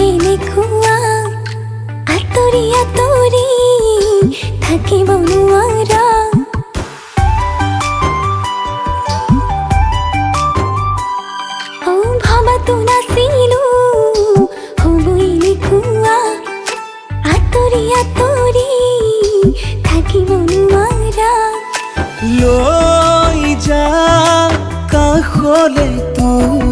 এনেকুৱা আঁতৰি আঁতৰি থাকিব নোৱাৰা। ভবাতো নাছিলো হ'ব এনেকুৱা আঁতৰি আঁতৰি থাকিব নোৱাৰা। লৈ যা কাষলে তোৰ